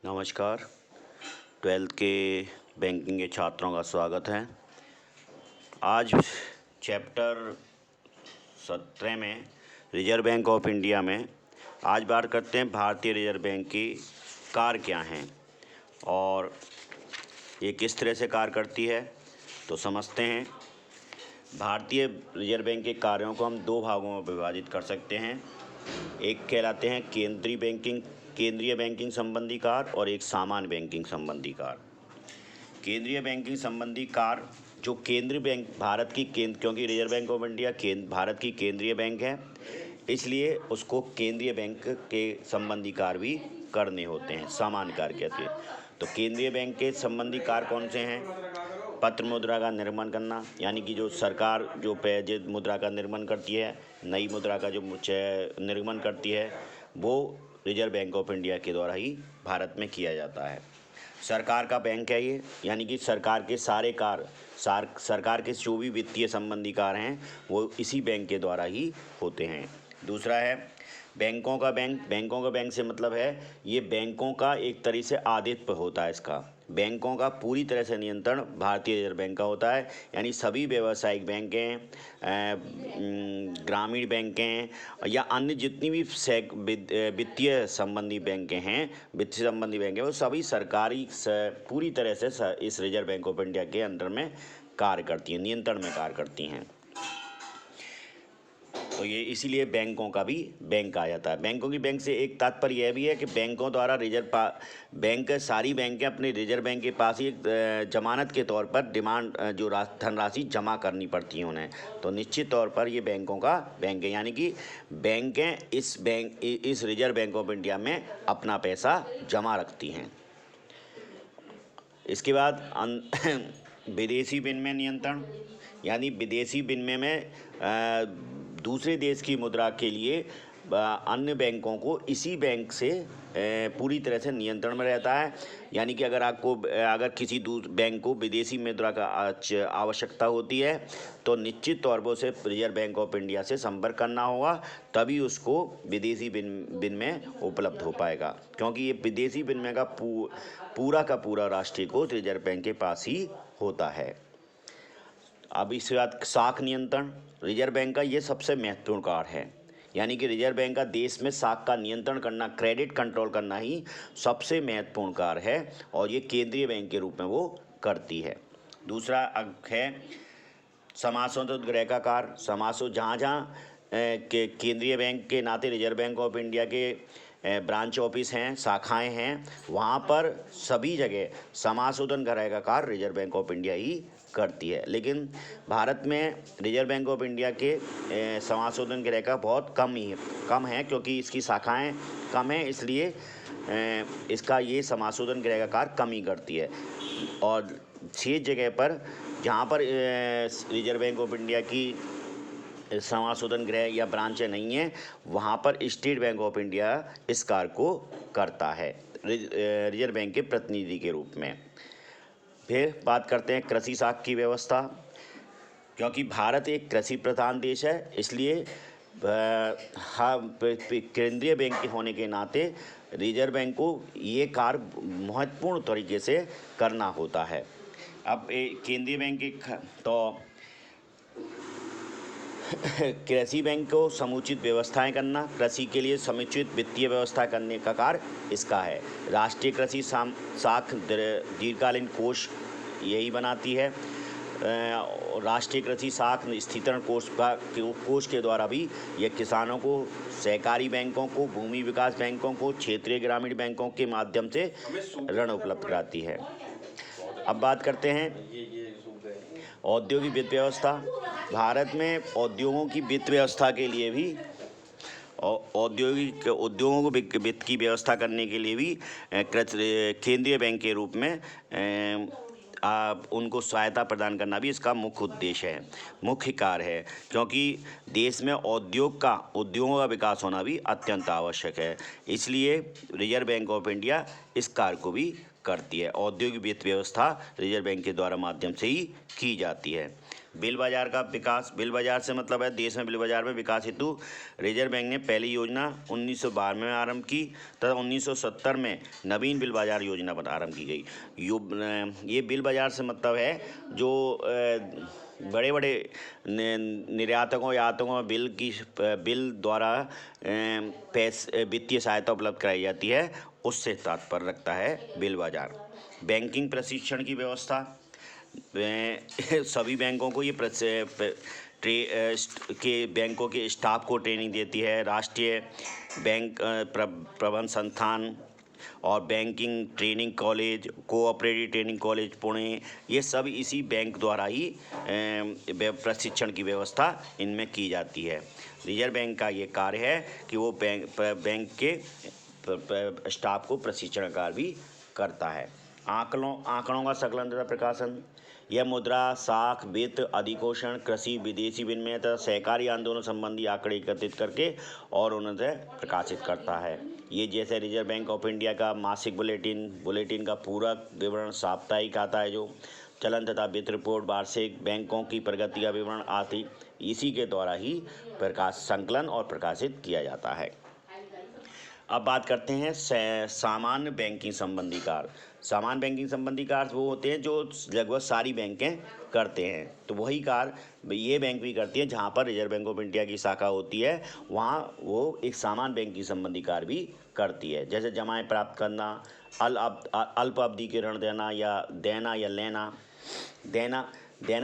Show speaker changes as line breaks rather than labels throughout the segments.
नमस्कार। 12th के banking के छात्रों का स्वागत है। आज चैप्टर 17 में रिजर्व बैंक ऑफ इंडिया में आज बात करते हैं भारतीय रिजर्व बैंक की कार्य क्या हैं और ये किस तरह से कार्य करती है, तो समझते हैं। भारतीय रिजर्व बैंक के कार्यों को हम दो भागों में विभाजित कर सकते हैं। एक कहलाते हैं केंद्रीय बैंकिंग संबंधी कार्य और एक सामान्य बैंकिंग संबंधी कार्य। केंद्रीय बैंकिंग संबंधी कार्य जो केंद्रीय बैंक भारत की क्योंकि reserve bank of India Bharat की केंद्रीय बैंक है, इसलिए उसको केंद्रीय बैंक के संबंधी कार्य भी करने होते हैं, सामान्य कार्य कहते हैं। तो केंद्रीय बैंक के संबंधी कार्य कौन से हैं? पत्र मुद्रा का निर्माण करना, यानी कि जो सरकार जो पेज मुद्रा का निर्माण करती है, नई मुद्रा का जो निर्माण करती है, वो रिजर्व बैंक ऑफ इंडिया के द्वारा ही भारत में किया जाता है। सरकार का बैंक है ये, यानी कि सरकार के सारे कार्य सरकार के जो भी वित्तीय संबंधी कार्य हैं वो इसी बैंक के द्वारा ही होते हैं। दूसरा है बैंकों का बैंक से मतलब है ये बैंकों का एक तरह से आधिपत्य होता है। इसका बैंकों का पूरी तरह से नियंत्रण भारतीय रिजर्व बैंक का होता है, यानी सभी व्यावसायिक बैंकें, ग्रामीण बैंकें या अन्य जितनी भी वित्तीय संबंधी बैंकें हैं, वो सभी सरकारी पूरी तरह से इस रिजर्व बैंक ऑफ इंडिया के अंडर में कार्य करती हैं, नियंत्रण में कार्य करती हैं। तो ये इसीलिए बैंकों का भी बैंक आ जाता है। बैंकों की बैंक से एक तात्पर्य यह भी है कि बैंकों द्वारा सारी बैंकें अपने रिजर्व बैंक के पास ही जमानत के तौर पर जो धनराशि जमा करनी पड़ती है उन्हें। तो निश्चित तौर पर ये बैंकों का बैंक है, यानी कि बैंकें इस रिजर्व बैंक ऑफ इंडिया में अपना पैसा जमा रखती हैं। इसके बाद विदेशी विनिमय नियंत्रण, यानी विदेशी विनिमय में दूसरे देश की मुद्रा के लिए अन्य बैंकों को इसी बैंक से पूरी तरह से नियंत्रण में रहता है। यानी कि अगर किसी बैंक को विदेशी मुद्रा का आवश्यकता होती है तो निश्चित तौर पर उसे रिजर्व बैंक ऑफ इंडिया से संपर्क करना होगा, तभी उसको विदेशी विनिमय उपलब्ध हो पाएगा, क्योंकि ये विदेशी विनिमय का पूरा राष्ट्रीय कोष रिजर्व बैंक के पास ही होता है। अब इसके बाद साख नियंत्रण, रिजर्व बैंक का ये सबसे महत्वपूर्ण कार्य है, यानी कि रिजर्व बैंक का देश में साख का नियंत्रण करना, क्रेडिट कंट्रोल करना ही सबसे महत्वपूर्ण कार्य है और ये केंद्रीय बैंक के रूप में वो करती है। दूसरा है समाशोधन गृह का कार्य। जहाँ केंद्रीय बैंक के नाते रिजर्व बैंक ऑफ इंडिया के ब्रांच ऑफिस हैं, शाखाएं हैं, वहाँ पर सभी जगह समाशोधन गृह का कार्य रिजर्व बैंक ऑफ इंडिया ही करती है। लेकिन भारत में रिजर्व बैंक ऑफ इंडिया के समाशोधन गृह का बहुत कम है, क्योंकि इसकी शाखाएं कम हैं, इसलिए इसका ये समाशोधन गृह का कार्य कम ही करती है। और 6 जगह पर जहाँ पर रिजर्व बैंक ऑफ इंडिया की समाशोधन गृह या ब्रांचें नहीं हैं, वहाँ पर स्टेट बैंक ऑफ इंडिया इस कार्य को करता है रिजर्व बैंक के प्रतिनिधि के रूप में। फिर बात करते हैं कृषि साख की व्यवस्था। क्योंकि भारत एक कृषि प्रधान देश है, इसलिए केंद्रीय बैंक होने के नाते रिजर्व बैंक को ये कार्य महत्वपूर्ण तरीके से करना होता है। अब केंद्रीय बैंक तो कृषि बैंक को समुचित व्यवस्थाएं करना, कृषि के लिए समुचित वित्तीय व्यवस्था करने का कार्य इसका है। राष्ट्रीय कृषि साख दीर्घकालीन कोष यही बनाती है। राष्ट्रीय कृषि साख स्थिरीकरण कोष के द्वारा भी यह किसानों को, सहकारी बैंकों को, भूमि विकास बैंकों को, क्षेत्रीय ग्रामीण बैंकों के माध्यम से ऋण उपलब्ध कराती है। अब बात करते हैं औद्योगिक वित्त व्यवस्था। भारत में उद्योगों की वित्त व्यवस्था के लिए भी उद्योगों को वित्त की व्यवस्था करने के लिए भी केंद्रीय बैंक के रूप में उनको सहायता प्रदान करना भी इसका मुख्य उद्देश्य है, मुख्य कार्य है। क्योंकि देश में उद्योगों का विकास होना भी अत्यंत आवश्यक है, इसलिए रिजर्व बैंक ऑफ इंडिया इस कार्य को भी करती है। औद्योगिक वित्त व्यवस्था रिजर्व बैंक के द्वारा माध्यम से ही की जाती है। बिल बाजार का विकास, बिल बाजार से मतलब है देश में बिल बाजार में विकास हेतु रिजर्व बैंक ने पहली योजना 1992 में आरंभ की तथा 1970 में नवीन बिल बाजार योजना आरंभ की गई। ये बिल बाजार से मतलब है जो बड़े बड़े निर्यातकों यातकों में बिल द्वारा पैसे वित्तीय सहायता उपलब्ध कराई जाती है, उससे तात्पर्य रखता है बिल बाजार। बैंकिंग प्रशिक्षण की व्यवस्था, सभी बैंकों को ये बैंकों के स्टाफ को ट्रेनिंग देती है। राष्ट्रीय बैंक प्रबंध संस्थान और banking training college, cooperative training college Pune, ये सब इसी बैंक द्वारा ही प्रशिक्षण की व्यवस्था इनमें की जाती है। रिजर्व बैंक का ये कार्य है कि वो बैंक के स्टाफ को प्रशिक्षण कार्य भी करता है। आंकड़ों का संकलन तथा प्रकाशन, यह मुद्रा, साख, वित्त, अधिकोषण, कृषि, विदेशी विनिमय तथा सहकारी आंदोलन संबंधी आंकड़े एकत्रित करके और उन्हें प्रकाशित करता है। ये जैसे रिजर्व बैंक ऑफ इंडिया का मासिक बुलेटिन का पूरक विवरण, साप्ताहिक आता है जो चलन तथा वित्त रिपोर्ट, वार्षिक, बैंकों की प्रगति का विवरण आदि इसी के द्वारा ही संकलन और प्रकाशित किया जाता है। अब बात करते हैं सामान्य बैंकिंग संबंधी कार्य। सामान्य बैंकिंग संबंधी कार्य वो होते हैं जो लगभग सारी बैंकें करते हैं, तो वही कार्य ये बैंक भी करती है। जहाँ पर रिजर्व बैंक ऑफ इंडिया की शाखा होती है वहाँ वो एक सामान्य बैंकिंग संबंधी कार्य भी करती है, जैसे जमाएं प्राप्त करना, अल्प अवधि के ऋण देना या देना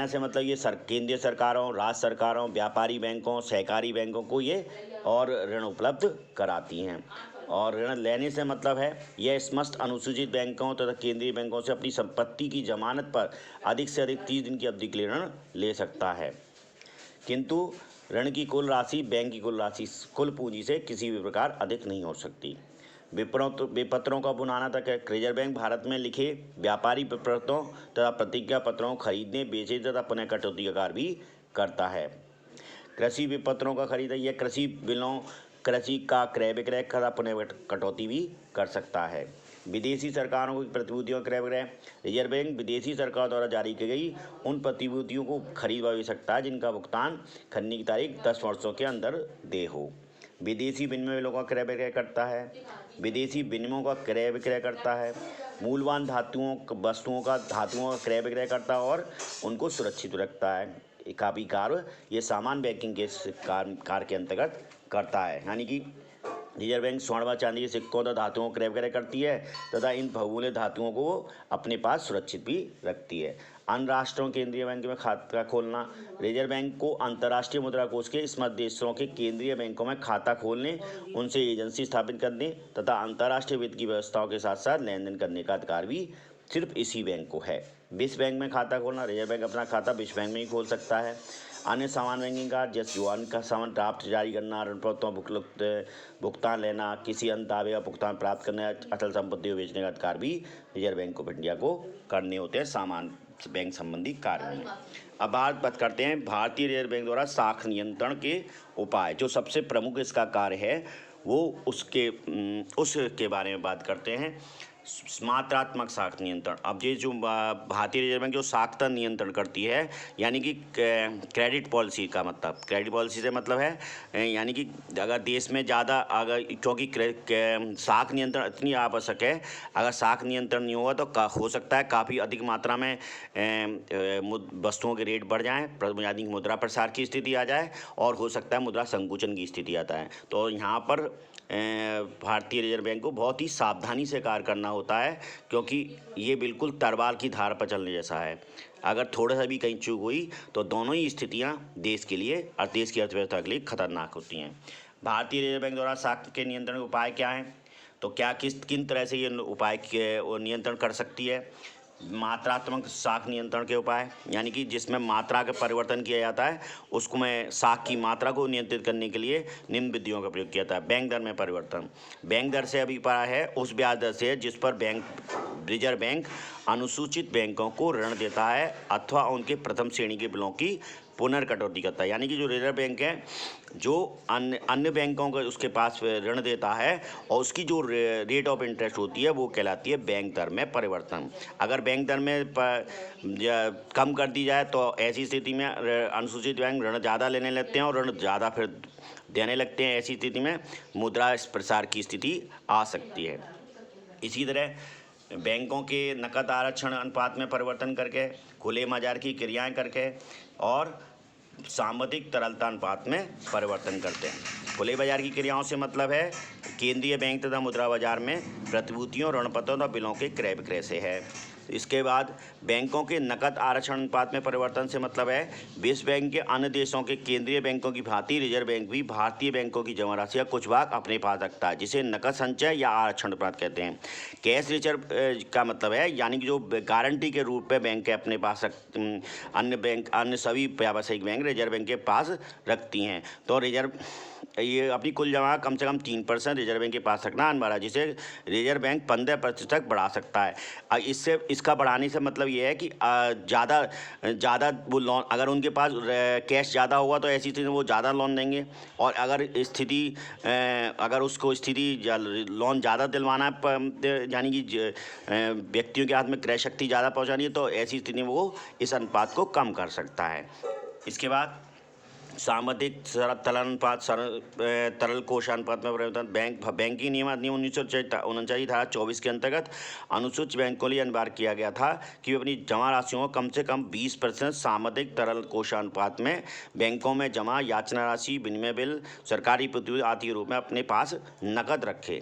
से मतलब ये केंद्रीय सरकारों, राज्य सरकारों, व्यापारी बैंकों, सहकारी बैंकों को ये और ऋण उपलब्ध कराती हैं। और ऋण लेने से मतलब है यह समस्त अनुसूचित बैंकों तथा केंद्रीय बैंकों से अपनी संपत्ति की जमानत पर अधिक से अधिक 30 दिन की अवधि के लिए ऋण ले सकता है, किंतु ऋण की कुल राशि बैंक की कुल पूंजी से किसी भी प्रकार अधिक नहीं हो सकती। विपत्रों का बुनाना तक रिजर्व बैंक भारत में लिखे व्यापारी विपत्रों तथा प्रतिज्ञा पत्रों को खरीदने, बेचने तथा पुनः कटौती का कार्य भी करता है। कृषि विपत्रों का खरीद, यह कृषि बिलों, कृषि का क्रय विक्रय तथा पुनः कटौती भी कर सकता है। विदेशी सरकारों की प्रतिभूतियों का क्रय विक्रय, रिजर्व बैंक विदेशी सरकार द्वारा जारी की गई उन प्रतिभूतियों को खरीद व बेच सकता है जिनका भुगतान खरीदने की तारीख 10 वर्षों के अंदर दे हो। विदेशी विनिमयों का क्रय विक्रय करता है। विदेशी विनिमयों का क्रय विक्रय करता है। मूल्यवान धातुओं का क्रय विक्रय करता है और उनको सुरक्षित रखता है। काफ़ी कार्य ये सामान्य बैंकिंग के कार्य के अंतर्गत करता है। यानी कि रिजर्व बैंक स्वर्ण व चांदी के सिक्कों तथा धातुओं को क्रय विक्रय करती है तथा इन बहुमूल्य धातुओं को अपने पास सुरक्षित भी रखती है। अन्य राष्ट्रों केंद्रीय बैंक में खाता खोलना, रिजर्व बैंक को अंतर्राष्ट्रीय मुद्रा कोष के समस्त देशों के केंद्रीय बैंकों में खाता खोलने, उनसे एजेंसी स्थापित करने तथा अंतर्राष्ट्रीय वित्त की व्यवस्थाओं के साथ साथ लेन देन करने का अधिकार भी सिर्फ इसी बैंक को है। विश्व बैंक में खाता खोलना, रिजर्व बैंक अपना खाता विश्व बैंक में ही खोल सकता है। अन्य सामान्य बैंकिंग कार्य जैसे युआन का सामान ड्राफ्ट जारी करना, ऋण पत्रों भुगतान लेना, किसी अन्य दावे का भुगतान प्राप्त करना, अचल संपत्ति को बेचने का अधिकार भी रिजर्व बैंक ऑफ इंडिया को करने होते हैं सामान्य बैंक संबंधी कार्यों में। अब बात करते हैं भारतीय रिजर्व बैंक द्वारा साख नियंत्रण के उपाय। जो सबसे प्रमुख इसका कार्य है वो उसके बारे में बात करते हैं। मात्रात्मक साख नियंत्रण। अब ये जो भारतीय रिजर्व बैंक जो साख का नियंत्रण करती है, यानी कि क्रेडिट पॉलिसी का मतलब, क्रेडिट पॉलिसी से मतलब है यानी कि अगर देश में ज़्यादा क्योंकि साख नियंत्रण इतनी आवश्यक है, अगर साख नियंत्रण नहीं होगा तो हो सकता है काफ़ी अधिक मात्रा में वस्तुओं के रेट बढ़ जाएँ, यानी मुद्रा प्रसार की स्थिति आ जाए और हो सकता है मुद्रा संकुचन की स्थिति आता है। तो यहाँ पर भारतीय रिजर्व बैंक को बहुत ही सावधानी से कार्य करना होता है, क्योंकि ये बिल्कुल तलवार की धार पर चलने जैसा है। अगर थोड़ा सा भी कहीं चूक हुई तो दोनों ही स्थितियां देश के लिए और देश की अर्थव्यवस्था के लिए खतरनाक होती हैं। भारतीय रिजर्व बैंक द्वारा साख के नियंत्रण के उपाय क्या हैं? तो किन तरह से ये उपाय नियंत्रण कर सकती है? मात्रात्मक साख नियंत्रण के उपाय, यानी कि जिसमें मात्रा का परिवर्तन किया जाता है, उसको में साख की मात्रा को नियंत्रित करने के लिए निम्न विधियों का प्रयोग किया जाता है। बैंक दर में परिवर्तन। बैंक दर से अभिप्राय है उस ब्याज दर से जिस पर रिजर्व बैंक अनुसूचित बैंकों को ऋण देता है अथवा उनके प्रथम श्रेणी के बिलों की पुनर्कटौती करता है। यानी कि जो रिजर्व बैंक है जो अन्य बैंकों को उसके पास ऋण देता है और उसकी जो रेट ऑफ इंटरेस्ट होती है वो कहलाती है बैंक दर में परिवर्तन। अगर बैंक दर में कम कर दी जाए तो ऐसी स्थिति में अनुसूचित बैंक ऋण ज़्यादा लेने लगते हैं और ऋण ज़्यादा फिर देने लगते हैं। ऐसी स्थिति में मुद्रा प्रसार की स्थिति आ सकती है। इसी तरह बैंकों के नकद आरक्षण अनुपात में परिवर्तन करके, खुले बाजार की क्रियाएं करके और सामूहिक तरलता अनुपात में परिवर्तन करते हैं। खुले बाजार की क्रियाओं से मतलब है केंद्रीय बैंक तथा मुद्रा बाजार में प्रतिभूतियों, ऋण पत्रों तथा बिलों के क्रय विक्रय से है। इसके बाद बैंकों के नकद आरक्षण अनुपात में परिवर्तन से मतलब है विश्व बैंक के अन्य देशों के केंद्रीय बैंकों की भांति रिजर्व बैंक भी भारतीय बैंकों की जमा राशि का कुछ भाग अपने पास रखता है, जिसे नकद संचय या आरक्षण अनुपात कहते हैं। कैश रिजर्व का मतलब है यानी कि जो गारंटी के रूप में बैंक के अपने पास अन्य सभी व्यावसायिक बैंक रिजर्व बैंक के पास रखती हैं। तो रिजर्व ये अपनी कुल जमा कम से कम 3% रिजर्व बैंक के पास रखना अनिवार्य है, जिसे रिजर्व बैंक 15% तक बढ़ा सकता है। इससे इसका बढ़ाने से मतलब ये है कि ज़्यादा वो लोन, अगर उनके पास कैश ज़्यादा होगा तो ऐसी स्थिति में वो ज़्यादा लोन देंगे, और अगर उसको लोन ज़्यादा दिलवाना है यानी कि व्यक्तियों के हाथ में क्रय शक्ति ज़्यादा पहुँचानी है, तो ऐसी स्थिति में वो इस अनुपात को कम कर सकता है। इसके बाद सामूहिक तरल कोष अनुपात में परिवर्तन। बैंकिंग नियम अधिनियम 1939 धारा 24 के अंतर्गत अनुसूचित बैंकों के लिए अनिवार्य किया गया था कि वे अपनी जमा राशियों को कम से कम 20% सामूहिक तरल कोष अनुपात में बैंकों में जमा याचना राशि, विनिमय बिल, सरकारी प्रतिभूति आदि के रूप में अपने पास नकद रखे।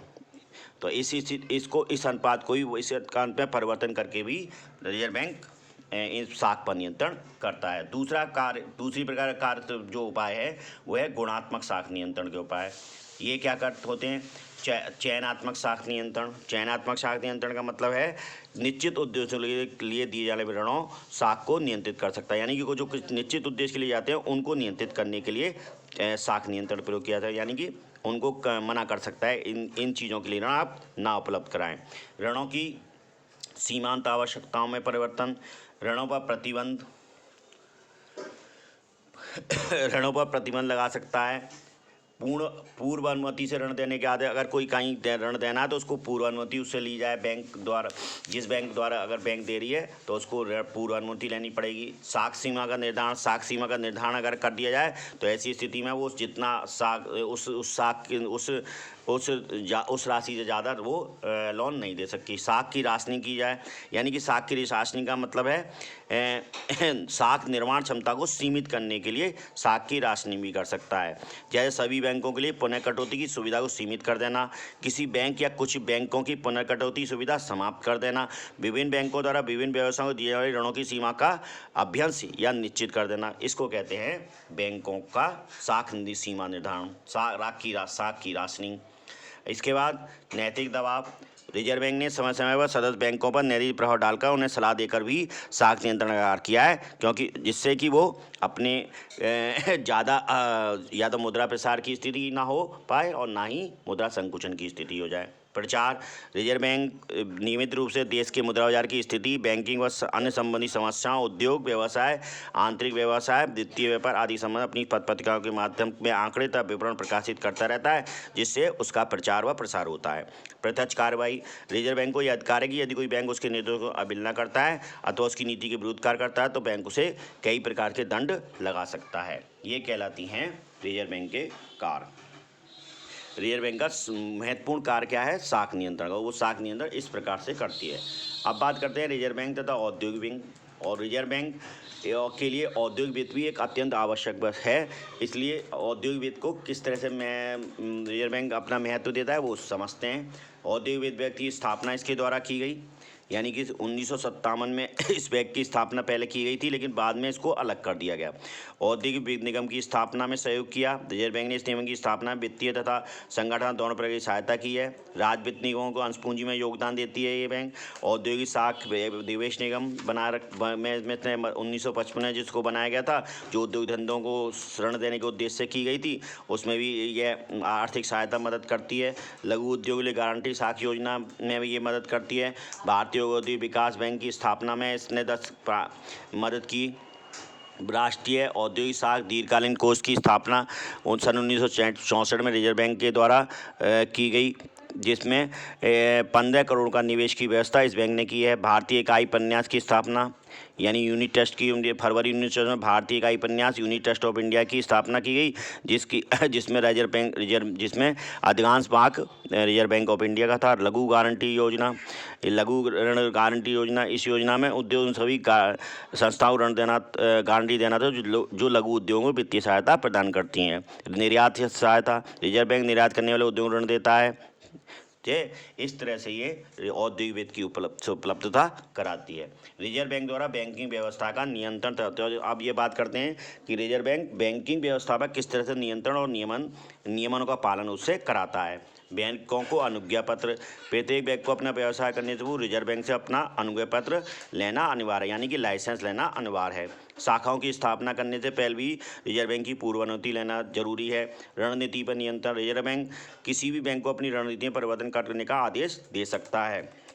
तो इस अनुपात को ही इस अनुपात में परिवर्तन करके भी रिजर्व बैंक इस साख पर नियंत्रण करता है। दूसरी प्रकार का कार्य जो उपाय है वो है गुणात्मक साख नियंत्रण के उपाय। ये क्या होते हैं? चयनात्मक साख नियंत्रण। चयनात्मक साख नियंत्रण का मतलब है निश्चित उद्देश्यों के लिए दिए जाने वाले ऋणों साख को नियंत्रित कर सकता है। यानी कि जो कुछ निश्चित उद्देश्य के लिए जाते हैं उनको नियंत्रित करने के लिए साख नियंत्रण प्रयोग किया जाता है। यानी कि उनको मना कर सकता है इन चीज़ों के लिए ऋण आप ना उपलब्ध कराएं। ऋणों की सीमांत आवश्यकताओं में परिवर्तन। ऋणों पर प्रतिबंध लगा सकता है। पूर्व अनुमति से ऋण देने के आदि, अगर कोई कहीं ऋण देना है तो उसको पूर्व अनुमति उससे ली जाए बैंक द्वारा। जिस बैंक द्वारा अगर बैंक दे रही है तो उसको पूर्व अनुमति लेनी पड़ेगी। साख सीमा का निर्धारण अगर कर दिया जाए तो ऐसी स्थिति में वो जितना उस राशि से ज़्यादा वो लोन नहीं दे सकती। साख की राशनिंग की जाए। यानी कि साख की राशनिंग का मतलब है साख निर्माण क्षमता को सीमित करने के लिए साख की राशनिंग भी कर सकता है। जैसे सभी बैंकों के लिए पुनर्कटौती की सुविधा को सीमित कर देना, किसी बैंक या कुछ बैंकों की पुनर्कटौती सुविधा समाप्त कर देना, विभिन्न बैंकों द्वारा विभिन्न व्यवसायों को दिए जाने वाले ऋणों की सीमा का अभ्यंश या निश्चित कर देना। इसको कहते हैं बैंकों का साख सीमा निर्धारण, साख की राशनिंग। इसके बाद नैतिक दबाव। रिजर्व बैंक ने समय समय पर सदस्य बैंकों पर नैतिक प्रभाव डालकर उन्हें सलाह देकर भी साख नियंत्रण का कार्य किया है, क्योंकि जिससे कि वो अपने ज़्यादा या तो मुद्रा प्रसार की स्थिति ना हो पाए और ना ही मुद्रा संकुचन की स्थिति हो जाए। प्रचार। रिजर्व बैंक नियमित रूप से देश के मुद्रा बाजार की स्थिति, बैंकिंग व अन्य संबंधी समस्याओं, उद्योग व्यवसाय, आंतरिक व्यवसाय, वित्तीय व्यापार आदि संबंध अपनी पत्रिकाओं के माध्यम में आंकड़े तथा विवरण प्रकाशित करता रहता है, जिससे उसका प्रचार व प्रसार होता है। प्रत्यक्ष कार्रवाई। रिजर्व बैंक को यह अधिकार है कि यदि कोई बैंक उसके निर्देशों को अवहेलना करता है अथवा उसकी नीति के विरुद्ध कार्य करता है तो बैंक उसे कई प्रकार के दंड लगा सकता है। ये कहलाती हैं रिजर्व बैंक के कार्य। रिजर्व बैंक का महत्वपूर्ण कार्य क्या है? साख नियंत्रण का। वो साख नियंत्रण इस प्रकार से करती है। अब बात करते हैं रिजर्व बैंक तथा औद्योगिक बैंक। और रिजर्व बैंक के लिए औद्योगिक वित्त भी एक अत्यंत आवश्यक है। इसलिए औद्योगिक वित्त को किस तरह से रिजर्व बैंक अपना महत्व देता है वो समझते हैं। औद्योगिक वित्त बैंक की स्थापना इसके द्वारा की गई, यानी कि 1957 में इस बैंक की स्थापना पहले की गई थी, लेकिन बाद में इसको अलग कर दिया गया। औद्योगिक वित्त निगम की स्थापना में सहयोग किया। रिजर्व बैंक ने इस निगम की स्थापना वित्तीय तथा संगठन दोनों प्रकार की सहायता की है। राज्य वित्त निगमों को अंशपूंजी में योगदान देती है ये बैंक। औद्योगिक साख निवेश निगम में 1955 में जिसको बनाया गया था, जो उद्योग धंधों को ऋण देने के उद्देश्य से की गई थी, उसमें भी यह आर्थिक सहायता मदद करती है। लघु उद्योग लिए गारंटी साख योजना में भी ये मदद करती है। भारतीय औद्योगिक विकास बैंक की स्थापना में इसने मदद की। राष्ट्रीय औद्योगिक साख दीर्घकालीन कोष की स्थापना सन 1964 में रिजर्व बैंक के द्वारा की गई, जिसमें 15 करोड़ का निवेश की व्यवस्था इस बैंक ने की है। भारतीय इकाई प्रन्यास की स्थापना यानी यूनिट ट्रस्ट की फरवरी 1964 में भारतीय इकाई प्रन्यास यूनिट ट्रस्ट ऑफ इंडिया की स्थापना की गई, जिसमें अधिकांश भाग रिजर्व बैंक ऑफ इंडिया का था। लघु गारंटी योजना, लघु ऋण गारंटी योजना, इस योजना में उद्योग सभी संस्थाओं को गारंटी देना था जो लघु उद्योगों को वित्तीय सहायता प्रदान करती हैं। निर्यात सहायता, रिजर्व बैंक निर्यात करने वाले उद्योगों को ऋण देता है। इस तरह से ये औद्योगिक वित्त की उपलब्धता कराती है। रिजर्व बैंक द्वारा बैंकिंग व्यवस्था का नियंत्रण करते हैं। अब ये बात करते हैं कि रिजर्व बैंक बैंकिंग व्यवस्था पर किस तरह से नियंत्रण और नियमनों का पालन उससे कराता है। बैंकों को अनुज्ञा पत्र, प्रत्येक बैंक को अपना व्यवसाय करने से पूर्व रिजर्व बैंक से अपना अनुज्ञा पत्र लेना अनिवार्य है, यानी कि लाइसेंस लेना अनिवार्य है। शाखाओं की स्थापना करने से पहले भी रिजर्व बैंक की पूर्व अनुमति लेना जरूरी है। रणनीति पर नियंत्रण, रिजर्व बैंक किसी भी बैंक को अपनी रणनीति में परिवर्तन करने का आदेश दे सकता है।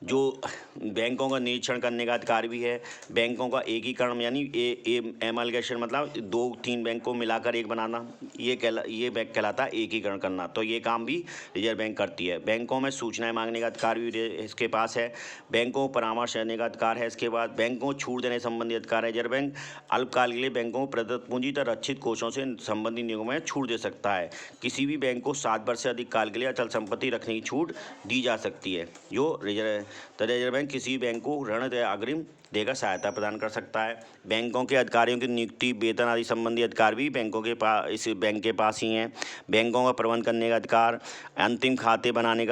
जो बैंकों का निरीक्षण करने का अधिकार भी है। बैंकों का एकीकरण यानी एमलगेशन मतलब 2-3 बैंक को मिलाकर एक बनाना, ये बैंक कहलाता है एकीकरण करना। तो ये काम भी रिजर्व बैंक करती है। बैंकों में सूचनाएं मांगने का अधिकार भी इसके पास है। बैंकों को परामर्श देने का अधिकार है इसके बाद। बैंकों को छूट देने संबंधी अधिकार है। रिजर्व बैंक अल्पकाल के लिए बैंकों को प्रदत्त पूंजी तथा रक्षित कोषों से संबंधित नियमों में छूट दे सकता है। किसी भी बैंक को 7 वर्ष से अधिक काल के लिए अचल संपत्ति रखने की छूट दी जा सकती है। रिजर्व बैंक किसी बैंक को ऋण या अग्रिम देकर सहायता प्रदान कर सकता है। बैंकों के अधिकारियों की नियुक्ति, वेतन आदि संबंधी अधिकार भी इस बैंक के पास ही हैं। बैंकों का प्रबंध करने का अधिकार, अंतिम खाते बनाने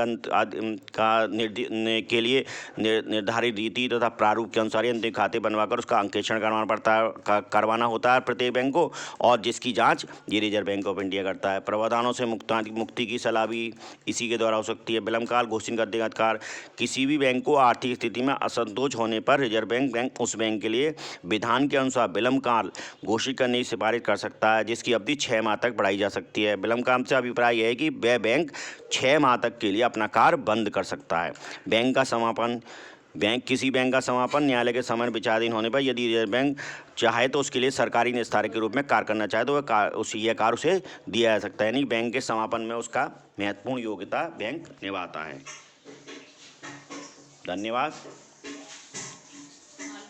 के लिए निर्धारित रीति तथा प्रारूप के अनुसार अंतिम खाते बनवाकर उसका अंकेक्षण करवाना होता है प्रत्येक बैंक को, और जिसकी जांच ये रिजर्व बैंक ऑफ इंडिया करता है। प्रावधानों से मुक्ति की सलाह भी इसी के द्वारा हो सकती है। विलंब काल घोषित करने का अधिकार, किसी भी बैंक को आर्थिक स्थिति में असंतोष होने पर रिजर्व बैंक उस बैंक के लिए विधान के अनुसार विलंब काल घोषित करने की सिफारिश कर सकता है, जिसकी अवधि 6 माह तक बढ़ाई जा सकती है। विलंब काल से अभिप्राय यह है कि वह बैंक 6 माह तक के लिए अपना कार्य बंद कर सकता है। किसी बैंक का समापन न्यायालय के समन विचाराधीन होने पर यदि रिजर्व बैंक चाहे तो उसके लिए सरकारी निस्तारक के रूप में कार्य करना चाहे तो यह कार्य उसे दिया जा सकता है। यानी बैंक के समापन में उसका महत्वपूर्ण योग्यता बैंक निभाता है। धन्यवाद।